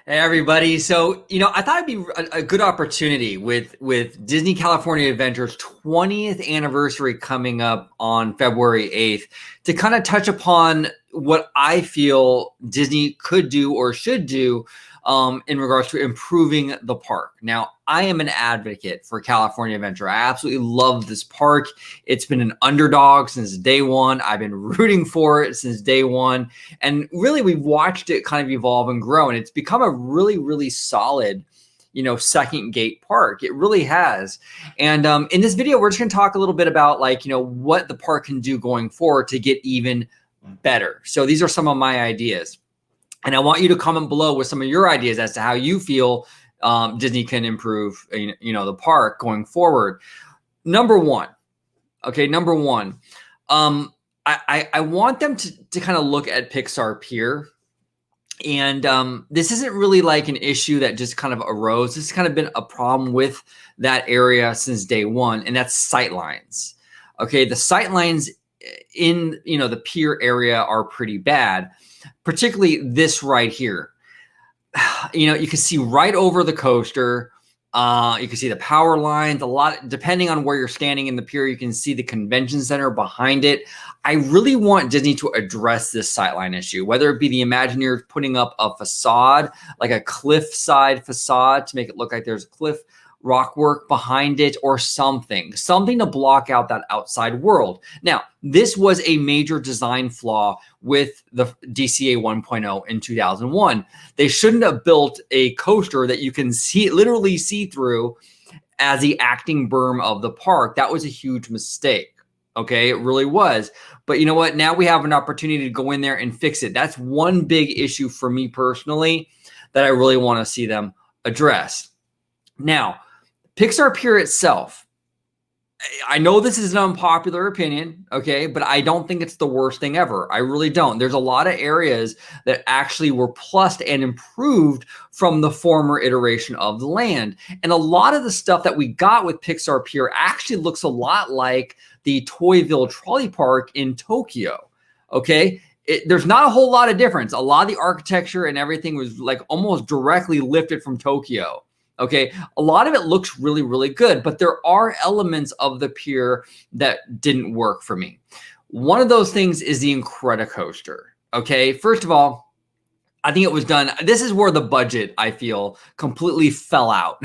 Hey everybody. So, I thought it'd be a good opportunity with Disney California Adventure's 20th anniversary coming up on February 8th to kind of touch upon what I feel Disney could do or should do in regards to improving the park. Now, I am an advocate for California Adventure. I absolutely love this park. It's been an underdog since day one. I've been rooting for it since day one. And really, we've watched it kind of evolve and grow. And it's become a really, really solid, second gate park. It really has. And in this video, we're just going to talk a little bit about what the park can do going forward to get even better. So these are some of my ideas. And I want you to comment below with some of your ideas as to how you feel Disney can improve, the park going forward. Number one. I want them to kind of look at Pixar Pier. And this isn't really like an issue that just kind of arose. This has kind of been a problem with that area since day one, and that's sightlines. Okay, the sightlines in the pier area are pretty bad, particularly this right here. You can see right over the coaster. You can see the power lines, a lot, depending on where you're standing in the pier, you can see the convention center behind it. I really want Disney to address this sightline issue, whether it be the Imagineers putting up a facade, like a cliffside facade to make it look like there's a cliff rock work behind it or something to block out that outside world. Now, this was a major design flaw with the DCA 1.0 in 2001. They shouldn't have built a coaster that you can literally see through as the acting berm of the park. That was a huge mistake. Okay, it really was. But you know what? Now we have an opportunity to go in there and fix it. That's one big issue for me personally that I really want to see them address. Now, Pixar Pier itself, I know this is an unpopular opinion, okay, but I don't think it's the worst thing ever. I really don't. There's a lot of areas that actually were plussed and improved from the former iteration of the land. And a lot of the stuff that we got with Pixar Pier actually looks a lot like the Toyville Trolley Park in Tokyo, okay? There's not a whole lot of difference. A lot of the architecture and everything was like almost directly lifted from Tokyo. Okay, a lot of it looks really, really good, but there are elements of the pier that didn't work for me. One of those things is the Incredicoaster. Okay, first of all, I think it was done. This is where the budget, I feel, completely fell out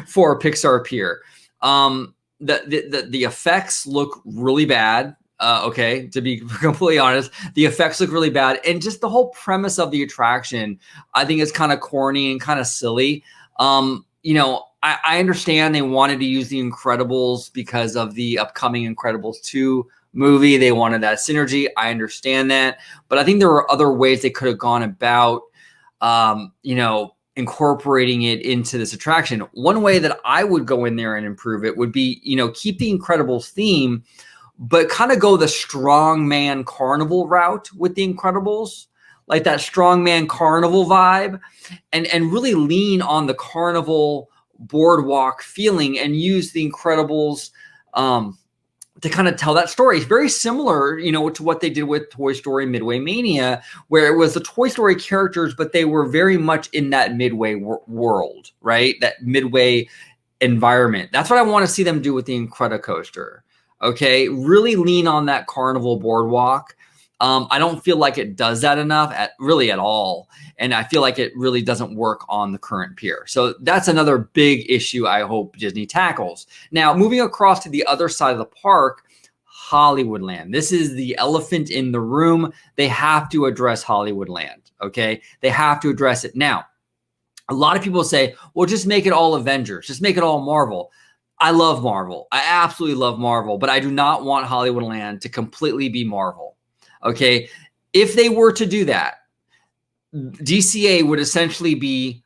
for Pixar Pier. The effects look really bad. Okay, to be completely honest, the effects look really bad, and just the whole premise of the attraction, I think, is kind of corny and kind of silly. I understand they wanted to use the Incredibles because of the upcoming Incredibles 2 movie. They wanted that synergy. I understand that. But I think there were other ways they could have gone about, incorporating it into this attraction. One way that I would go in there and improve it would be, keep the Incredibles theme, but kind of go the strongman carnival route with the Incredibles. Like that strongman carnival vibe, and really lean on the carnival boardwalk feeling and use the Incredibles to kind of tell that story. It's very similar, to what they did with Toy Story Midway Mania, where it was the Toy Story characters, but they were very much in that Midway world, right? That Midway environment. That's what I want to see them do with the Incredicoaster. Okay, really lean on that carnival boardwalk. I don't feel like it does that enough at all. And I feel like it really doesn't work on the current pier. So that's another big issue I hope Disney tackles. Now, moving across to the other side of the park, Hollywoodland. This is the elephant in the room. They have to address Hollywoodland, okay? They have to address it. Now, a lot of people say, well, just make it all Avengers. Just make it all Marvel. I love Marvel. I absolutely love Marvel, but I do not want Hollywoodland to completely be Marvel. Okay, if they were to do that, DCA would essentially be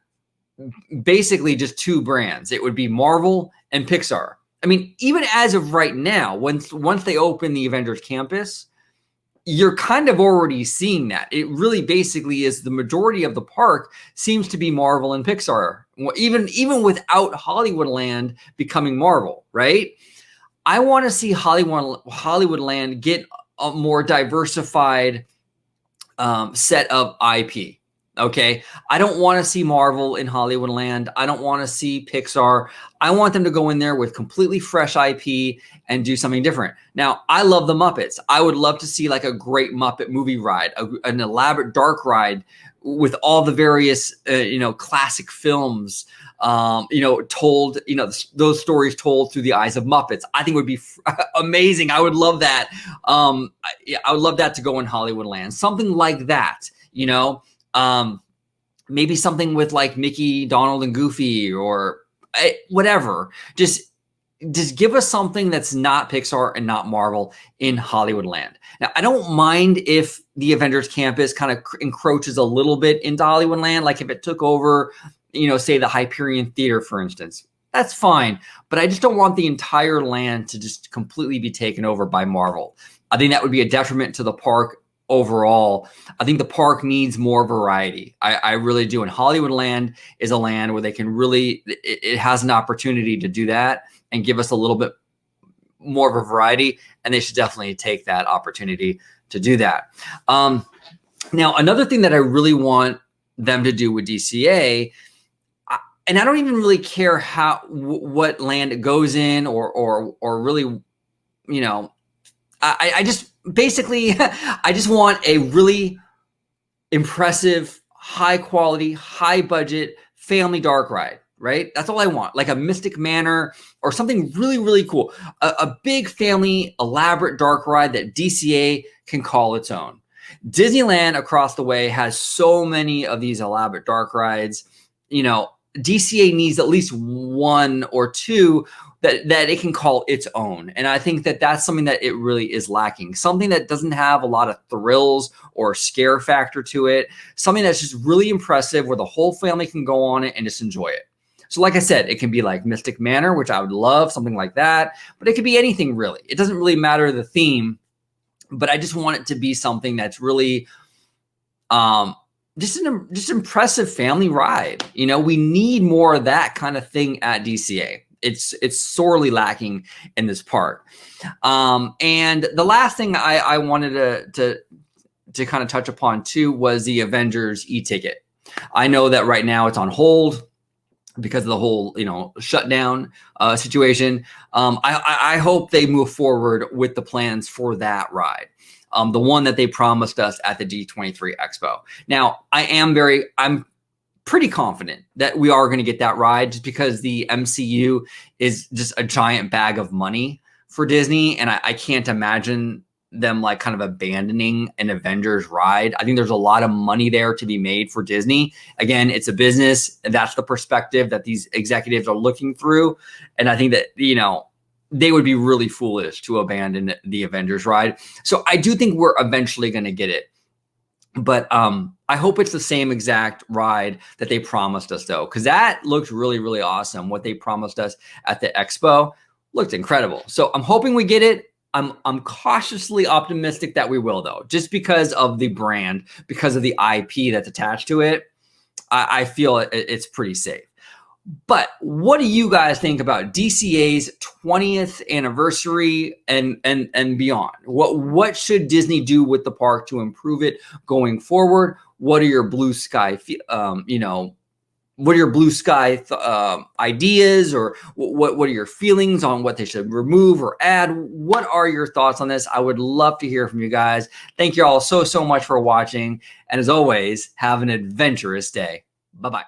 basically just two brands. It would be Marvel and Pixar. I mean, even as of right now, once they open the Avengers campus, you're kind of already seeing that. It really basically is the majority of the park seems to be Marvel and Pixar, even without Hollywoodland becoming Marvel, right? I want to see Hollywoodland get a more diversified set of IP. Okay. I don't want to see Marvel in Hollywoodland. I don't want to see Pixar. I want them to go in there with completely fresh IP and do something different. Now, I love the Muppets. I would love to see like a great Muppet movie ride, an elaborate dark ride with all the various, classic films, told, those stories told through the eyes of Muppets. I think would be amazing. I would love that. I would love that to go in Hollywoodland. Something like that, maybe something with like Mickey, Donald, and Goofy, or whatever. Just give us something that's not Pixar and not Marvel in Hollywoodland. Now, I don't mind if the Avengers campus kind of encroaches a little bit into Hollywoodland, like if it took over, say the Hyperion Theater, for instance. That's fine, but I just don't want the entire land to just completely be taken over by Marvel. I think that would be a detriment to the park overall. I think the park needs more variety. I really do. And Hollywoodland is a land where they can really, it has an opportunity to do that and give us a little bit more of a variety. And they should definitely take that opportunity to do that. Now, another thing that I really want them to do with DCA, and I don't even really care what land it goes in or really, I just basically, I just want a really impressive, high quality, high budget family dark ride, right? That's all I want. Like a Mystic Manor or something really, really cool. A big family, elaborate dark ride that DCA can call its own. Disneyland across the way has so many of these elaborate dark rides. DCA needs at least one or two that it can call its own. And I think that that's something that it really is lacking. Something that doesn't have a lot of thrills or scare factor to it. Something that's just really impressive where the whole family can go on it and just enjoy it. So like I said, it can be like Mystic Manor, which I would love, something like that. But it could be anything really. It doesn't really matter the theme, but I just want it to be something that's really just an impressive family ride. We need more of that kind of thing at DCA. It's sorely lacking in this park. And the last thing I wanted to kind of touch upon too was the Avengers e-ticket. I know that right now it's on hold because of the whole shutdown situation. I hope they move forward with the plans for that ride. The one that they promised us at the D23 Expo. Now, I'm pretty confident that we are going to get that ride just because the MCU is just a giant bag of money for Disney. And I can't imagine them like kind of abandoning an Avengers ride. I think there's a lot of money there to be made for Disney. Again, it's a business, and that's the perspective that these executives are looking through. And I think that, they would be really foolish to abandon the Avengers ride. So I do think we're eventually going to get it. But I hope it's the same exact ride that they promised us, though, because that looked really, really awesome. What they promised us at the expo looked incredible. So I'm hoping we get it. I'm cautiously optimistic that we will, though, just because of the brand, because of the IP that's attached to it. I feel it's pretty safe. But what do you guys think about DCA's 20th anniversary and beyond? What should Disney do with the park to improve it going forward? What are your blue sky, what are your blue sky ideas, or what are your feelings on what they should remove or add? What are your thoughts on this? I would love to hear from you guys. Thank you all so much for watching. And as always, have an adventurous day. Bye-bye.